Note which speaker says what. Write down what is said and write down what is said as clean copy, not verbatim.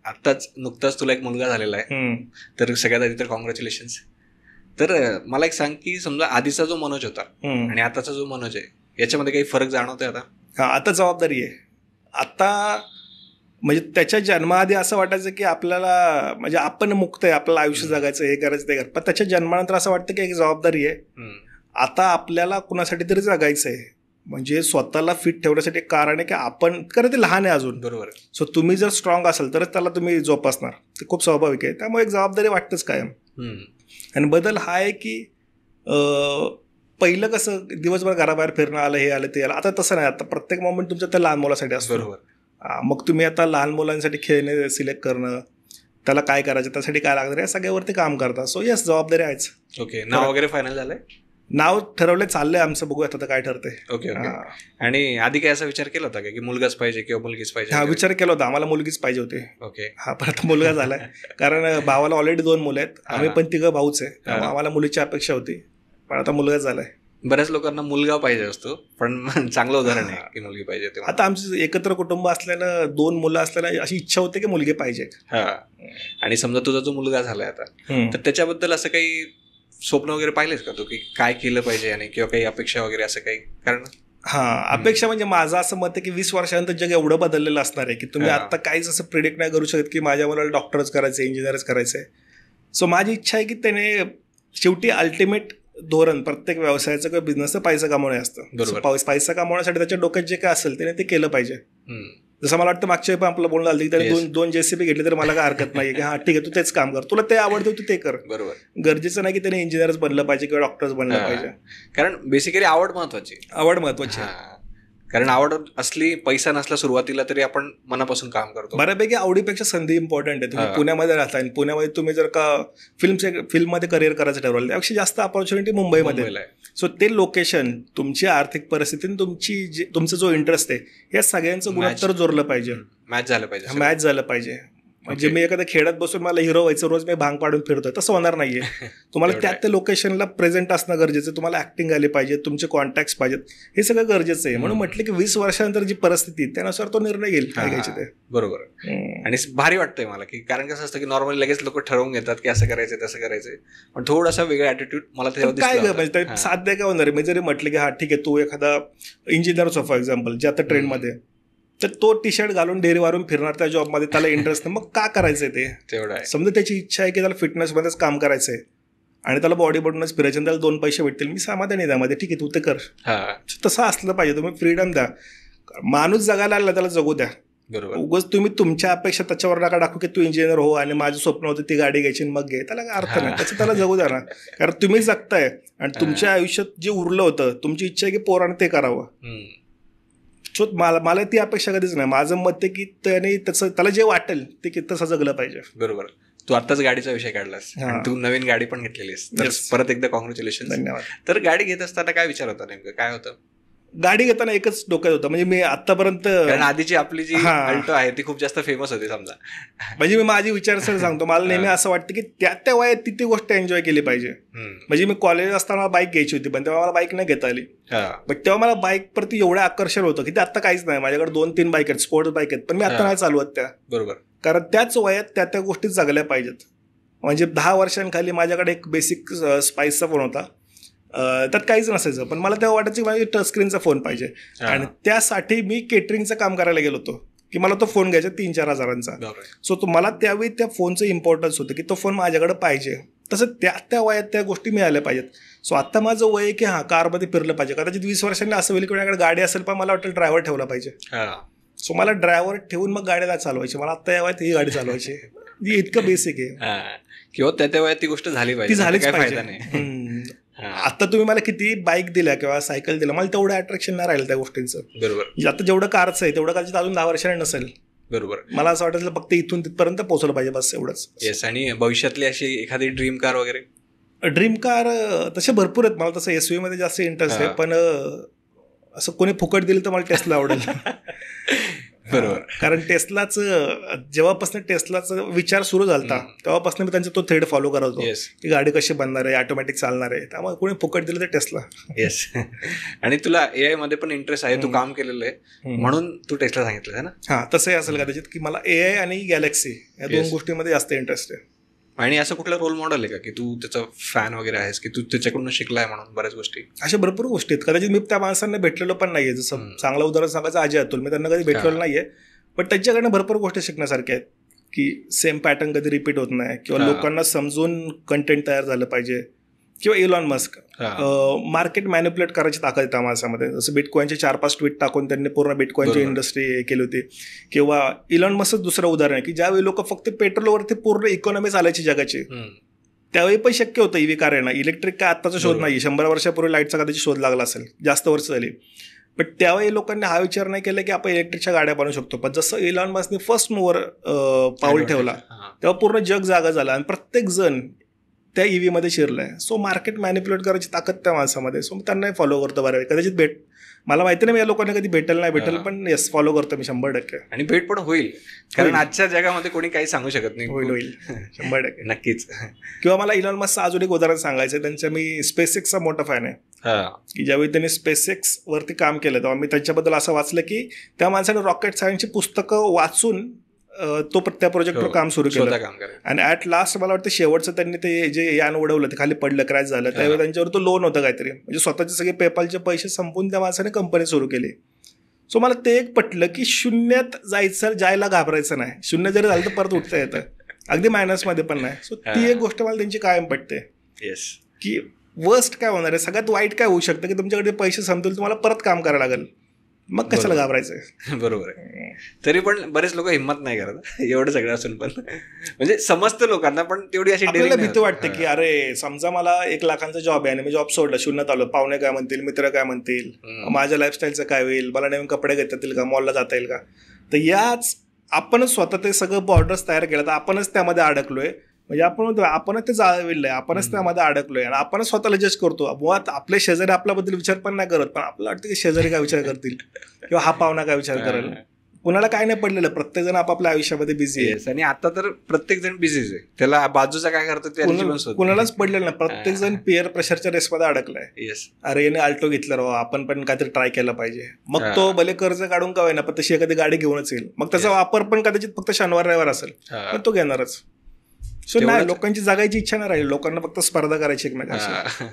Speaker 1: आत्ताच नुकताच तुला एक मुलगा झालेला आहे, तर सगळ्यात आधी तर कॉंग्रॅच्युलेशन्स. तर मला एक सांग की समजा आधीचा जो मनोज होता आणि आताचा जो मनोज आहे याच्यामध्ये काही फरक जाणवतोय आता?
Speaker 2: हा, आता जबाबदारी आहे. आता म्हणजे त्याच्या जन्माआधी असं वाटायचं की आपल्याला म्हणजे आपण मुक्त आहे, आपल्याला आयुष्य जगायचं, हे करायचं ते करायचं. पण त्याच्या जन्मानंतर असं वाटतं की एक जबाबदारी आहे. आता आपल्याला कुणासाठी तरी जगायचं आहे, म्हणजे स्वतःला फिट ठेवण्यासाठी एक कारण आहे की आपण खरं ते लहान आहे अजून.
Speaker 1: बरोबर.
Speaker 2: सो तुम्ही जर स्ट्रॉंग असाल तरच त्याला तुम्ही जोपासणार, ते खूप स्वाभाविक आहे. त्यामुळे एक जबाबदारी वाटतंच कायम. आणि बदल हा आहे की पहिलं कसं दिवसभर घराबाहेर फिरणं, आलं हे आलं ते आलं, आता तसं नाही. आता प्रत्येक मोमेंट तुमच्या त्या लहान मुलासाठी असतो.
Speaker 1: बरोबर.
Speaker 2: मग तुम्ही आता लहान मुलांसाठी खेळणे सिलेक्ट करणं, त्याला काय करायचं, त्यासाठी काय लागणार, या सगळ्यावरती काम करता. सो येस, जबाबदारी आहेच.
Speaker 1: ओके. नाव वगैरे फायनल झालंय?
Speaker 2: नाव ठरवलंय, चाललंय आमचं, बघूयात आता काय ठरतंय.
Speaker 1: Okay okay. आणि आधी काय असा विचार केला होता का की मुलगाच पाहिजे किंवा मुलगीच पाहिजे?
Speaker 2: हा, विचार केला होता. आम्हाला मुलगीच पाहिजे होते.
Speaker 1: ओके.
Speaker 2: हा, पण आता मुलगा झालाय. कारण भावाला ऑलरेडी 2 मुलं आहेत, आम्ही पण 3 भाऊच आहे, त्यामुळे आम्हाला मुलीची अपेक्षा होती, पण आता मुलगा झालाय.
Speaker 1: बऱ्याच लोकांना मुलगा पाहिजे असतो, पण चांगलं उदाहरण आहे की मुलगी पाहिजे.
Speaker 2: आता आमचं एकत्र कुटुंब असल्यानं 2 मुलं असल्यानं अशी इच्छा होते की मुलगी पाहिजे.
Speaker 1: हा. आणि समजा तुझा जो मुलगा झालाय आता, तर त्याच्याबद्दल असं काही स्वप्न वगैरे पाहिलेस का तू की काय केलं पाहिजे आणि किंवा काही अपेक्षा वगैरे असं काही? कारण
Speaker 2: अपेक्षा म्हणजे माझं असं मत आहे की 20 वर्षानंतर जग एवढं बदललेलं असणार आहे की तुम्ही आता काहीच असं प्रिडिक्ट नाही करू शकत की माझ्या मुलाला डॉक्टरच करायचं, इंजिनियरच करायचंय. सो माझी इच्छा आहे की त्याने शेवटी अल्टिमेट धोरण प्रत्येक व्यवसायाचं किंवा बिझनेसचं पैसा कमवणे असतं. पैसा कमवण्यासाठी त्याच्या डोक्यात जे काय असेल त्याने ते केलं पाहिजे. जसं मला वाटतं मागच्या पण आपलं बोलणं झालं की त्याने 2 JCB घेतले तर मला काय हरकत नाही की हा ठीक आहे, तू तेच काम कर, तुला ते आवडतं तू ते कर.
Speaker 1: बरोबर.
Speaker 2: गरजेचं नाही की त्याने इंजिनियरच बनलं पाहिजे किंवा डॉक्टरच बनलं पाहिजे.
Speaker 1: कारण बेसिकली आवड महत्वाची. कारण आवड असली, पैसा नसला सुरुवातीला तरी आपण मनापासून काम करतो.
Speaker 2: बऱ्यापैकी आवडीपेक्षा संधी इम्पॉर्टंट आहे. तुम्ही पुण्यामध्ये राहता आणि पुण्यामध्ये तुम्ही जर का फिल्ममध्ये करिअर करायचं ठरवलं, त्यापेक्षा जास्त ऑपॉर्च्युनिटी मुंबईमध्ये. सो ते लोकेशन, तुमची आर्थिक परिस्थिती, तुमचा जो इंटरेस्ट आहे, या सगळ्यांचं गुणोत्तर जोडलं पाहिजे, मॅच झालं पाहिजे. म्हणजे मी एखाद्या खेड्यात बसून मला हिरो व्हायचं, रोज मी भांग पाडून फिरतोय, तसं होणार नाहीये. तुम्हाला त्या लोकेशनला प्रेझेंट असणं गरजेचं, तुम्हाला ऍक्टिंग आली पाहिजे, तुमचे कॉन्टॅक्ट्स पाहिजेत, हे सगळं गरजेचं आहे. म्हणून म्हटलं की 20 वर्षानंतर जी परिस्थिती त्यानुसार तो निर्णय घेईल काय घ्यायचे ते.
Speaker 1: बरोबर. आणि भारी वाटतंय मला की कारण कसं असतं की नॉर्मली लगेच लोक ठरवून घेतात की असं करायचं तसं करायचं, पण थोडासा वेगळा ऍटिट्यूड मला
Speaker 2: काय म्हणजे साध्य काय होणार आहे. मी जरी म्हटलं की हा ठीक आहे, तू एखादा इंजिनियरच हो फॉर एक्झाम्पल, जे आता ट्रेंडमध्ये, तर तो टी शर्ट घालून डेअरी वारून फिरणार त्या जॉबमध्ये, त्याला इंटरेस्ट नाही, मग का करायचंय ते? तेवढं आहे. समजा त्याची इच्छा आहे की त्याला फिटनेसमध्येच काम करायचंय आणि त्याला बॉडी बनवूनच फिरायचं, त्याला 2 पैसे भेटतील, मी समाधानी त्यामध्ये, ठीक आहे तू ते कर. तसं असलं पाहिजे. तुम्ही फ्रीडम द्या. माणूस जगायला आला त्याला जगू द्या. उगाच तुम्ही तुमच्या अपेक्षा त्याच्यावर नका टाकू की तू इंजिनियर हो आणि माझं स्वप्न होतं ती गाडी घ्यायची मग घे, त्याला काय अर्थ नाही. त्याला जगू द्या ना. कारण तुम्ही जगताय आणि तुमच्या आयुष्यात जे उरलं होतं, तुमची इच्छा आहे की पोराने ते करावं. मला ती अपेक्षा कधीच नाही. माझं मत आहे की त्याला जे वाटेल ते तसं जगलं पाहिजे.
Speaker 1: बरोबर. तू आत्ताच गाडीचा विषय काढलास, तू नवीन गाडी पण घेतलेलीस, तर परत एकदा कॉंग्रॅच्युलेशन.
Speaker 2: धन्यवाद.
Speaker 1: तर गाडी घेत असताना काय विचार होता, नेमकं काय होतं?
Speaker 2: गाडी घेताना एकच डोक्यात होतं, म्हणजे मी आतापर्यंत,
Speaker 1: आधीची आपली जी अल्टो आहे ती खूप जास्त फेमस होती समजा,
Speaker 2: म्हणजे मी माझी विचारसरणी सांगतो. मला नेहमी असं वाटतं की त्या वयात ती गोष्ट एन्जॉय केली पाहिजे. म्हणजे मी कॉलेज असताना बाईक घ्यायची होती, पण तेव्हा मला बाईक नाही घेता आली. पण तेव्हा मला बाईक प्रति एवढं आकर्षण होतं की ते आता काहीच नाही. माझ्याकडे 2-3 बाईक आहेत, स्पोर्ट्स बाईक आहेत, पण मी आता नाही चालवत त्या.
Speaker 1: बरोबर.
Speaker 2: कारण त्याच वयात त्या गोष्टी जगल्या पाहिजेत. म्हणजे 10 वर्षांखाली माझ्याकडे एक बेसिक स्पाइसचा फोन होता, त्यात काहीच नसायचं, पण मला तेव्हा वाटायचं की माझ्या टच स्क्रीनचा फोन पाहिजे. आणि त्यासाठी मी केटरिंगचं काम करायला गेलो होतो की मला तो फोन घ्यायचा 3-4 हजारांचा. सो मला त्यावेळी त्या फोनचं इम्पॉर्टन्स होतं की तो फोन माझ्याकडे पाहिजे. तसं त्या वयात त्या गोष्टी मिळाल्या पाहिजेत. सो आता माझं वय आहे की कारमध्ये फिरलं पाहिजे. कदाचित 20 वर्षांनी असं होईल की माझ्याकडे गाडी असेल, पण मला वाटेल ड्रायव्हर ठेवला पाहिजे. सो मला ड्रायव्हर ठेवून मग गाडीला चालवायची. मला आता या वयात ही गाडी चालवायची, इतकं बेसिक आहे.
Speaker 1: किंवा त्या वयात ती गोष्ट झाली पाहिजे,
Speaker 2: ती झालीच पाहिजे. आता तुम्ही मला किती बाईक दिल्या किंवा सायकल दिल्या, मला तेवढं अट्रॅक्शन नाही राहिलं त्या गोष्टींचं.
Speaker 1: बरोबर.
Speaker 2: आता जेवढं कारचं आहे तेवढं कारचं अजून 10 वर्षांनी नसेल.
Speaker 1: बरोबर.
Speaker 2: मला असं वाटतं फक्त इथून तिथपर्यंत पोहोचलं पाहिजे, बस एवढंच.
Speaker 1: येस. आणि भविष्यातली अशी एखादी ड्रीम कार वगैरे?
Speaker 2: ड्रीम कार तसे भरपूर आहेत. मला तसं SUV मध्ये जास्त इंटरेस्ट आहे, पण असं कोणी फुकट दिलं तर मला टेस्ला आवडेल.
Speaker 1: बरोबर.
Speaker 2: कारण टेस्लाच जेव्हापासून टेस्लाचा विचार सुरू झाला तेव्हापासून मी त्यांचा तो थ्रेड फॉलो करतो की गाडी कशी बनणार आहे, ऑटोमॅटिक चालणार आहे. त्यामुळे कोणी फुकट दिलं तर टेस्ला.
Speaker 1: येस. आणि तुला AI मध्ये पण इंटरेस्ट आहे, तू काम केलेलं आहे म्हणून तू टेस्ला सांगितलं आहे ना.
Speaker 2: हा, तसंही असेल कदाचित की मला AI आणि गॅलेक्सी या दोन गोष्टींमध्ये जास्त इंटरेस्ट आहे.
Speaker 1: आणि असं कुठलं रोल मॉडेल आहे का की तू त्याचा फॅन वगैरे आहेस, की तू त्याच्याकडून शिकलाय म्हणून बऱ्याच गोष्टी?
Speaker 2: अशा भरपूर गोष्टी आहेत. कदाचित मी त्या माणसांना भेटलेलो पण नाहीये. जसं चांगलं उदाहरण सांगायचं अजय अतुल, मी त्यांना कधी भेटलेलं नाहीये, पण त्यांच्याकडनं भरपूर गोष्टी शिकण्यासारख्या आहेत की सेम पॅटर्न कधी रिपीट होत नाही किंवा लोकांना समजून कंटेंट तयार झालं पाहिजे. किंवा इलॉन मस्क, मार्केट मॅनिप्युलेट करायची ताकद आहे त्या माणसामध्ये. जसं बिटकॉईनचे 4-5 ट्विट टाकून त्यांनी पूर्ण बिटकॉईनची इंडस्ट्री केली होती. किंवा इलॉन मस्कच दुसरं उदाहरण आहे की ज्यावेळी लोक फक्त पेट्रोलवरती पूर्ण इकॉनॉमी चालायची जगाची, त्यावेळी पण शक्य होतं ईव्ही कार येणं. इलेक्ट्रिक काय आत्ताचा शोध नाही, 100 वर्षापूर्वी लाईटचा कदाचित शोध लागला असेल, जास्त वर्ष झाली. पण त्यावेळी लोकांनी हा विचार नाही केला की आपण इलेक्ट्रिकच्या गाड्या बनवू शकतो. पण जसं इलॉन मस्कने फर्स्ट मूव्हर पाऊल ठेवला तेव्हा पूर्ण जग जागा झाला आणि प्रत्येक जण त्या ईव्ही मध्ये शिरलाय. सो मार्केट मॅनिप्युलेट करायची ताकद त्या माणसामध्ये. सो मी त्यांनाही फॉलो करतो बऱ्यापैकी. कदाचित मला माहिती नाही मी या लोकांना कधी नाही भेटेल, पण येस फॉलो करतो मी 100%.
Speaker 1: आणि भेट पण होईल, कारण आजच्या जगामध्ये कोणी काही सांगू शकत नाही.
Speaker 2: होईल 100%
Speaker 1: नक्कीच.
Speaker 2: किंवा मला इलॉन मस्कचं अजून एक उदाहरण सांगायचं. त्यांच्या मी स्पेसएक्सचा मोठा फॅन आहे की ज्यावेळी त्यांनी स्पेसएक्स वरती काम केलं तेव्हा मी त्यांच्याबद्दल असं वाचलं की त्या माणसाने रॉकेट सायन्सची पुस्तकं वाचून त्या प्रोजेक्टवर काम सुरू केलं. आणि ऍट लास्ट मला वाटतं शेवटचं त्यांनी ते जे यान उडवलं ते खाली पडलं, क्रॅश झालं, त्यावेळी त्यांच्यावर तो लोन होतं काहीतरी, म्हणजे स्वतःचे सगळे पेपालचे पैसे संपून त्या माणसाने कंपनी सुरू केली. सो मला ते एक पटलं की शून्यात जायला घाबरायचं नाही. शून्य जरी झालं तर परत उठता येतं, अगदी मायनसमध्ये पण नाही. सो ती एक गोष्ट मला त्यांची कायम पटते.
Speaker 1: येस.
Speaker 2: की वर्स्ट काय होणार आहे, सगळ्यात वाईट काय होऊ शकतं की तुमच्याकडे पैसे संपतील, तुम्हाला परत काम करायला लागेल, मग कशाला घाबरायचं.
Speaker 1: बरोबर आहे. तरी पण बरेच लोक हिंमत नाही करत एवढं सगळं असून पण, म्हणजे समजतं लोकांना पण तेवढी अशी
Speaker 2: भीती वाटते की अरे समजा मला 1 लाखांचा जॉब आहे आणि मी जॉब सोडला, शून्यात आलो, पाहुणे काय म्हणतील, मित्र काय म्हणतील, माझ्या लाईफस्टाईलचं काय होईल, मला नवीन कपडे घेता येतील का, मॉलला जाता येईल का. तर याच आपणच स्वतः ते सगळं बॉर्डर्स तयार केलं, तर आपणच त्यामध्ये अडकलोय. म्हणजे आपणच ते जाळविलंय, आपणच त्यामध्ये अडकलोय आणि आपणच स्वतःला जज करतो. मुळात आपले शेजारी आपल्याबद्दल विचार पण नाही करत, पण आपल्याला वाटतं की शेजारी काय विचार करतील किंवा हा पाहुणा काय विचार करेल. कुणाला काय नाही पडलेलं, प्रत्येक जण आपापल्या आयुष्यामध्ये बिझी आहे.
Speaker 1: आणि आता तर प्रत्येक जण बिझीच आहे, त्याला बाजूचा काय करतो
Speaker 2: कुणालाच पडलेलं नाही. प्रत्येक जण पिअर प्रेशरच्या रेसमध्ये अडकलाय. अरे याने अल्टो घेतलं राव, आपण पण काहीतरी ट्राय केलं पाहिजे. मग तो भले कर्ज काढून का होईना पण तशी एखादी गाडी घेऊनच येईल. मग त्याचा वापर पण कदाचित फक्त शनिवार रविवार असेल, पण तो घेणारच. सो नाही, लोकांची जगायची इच्छा नाही राहील, लोकांना फक्त स्पर्धा करायची एकमेकांशी.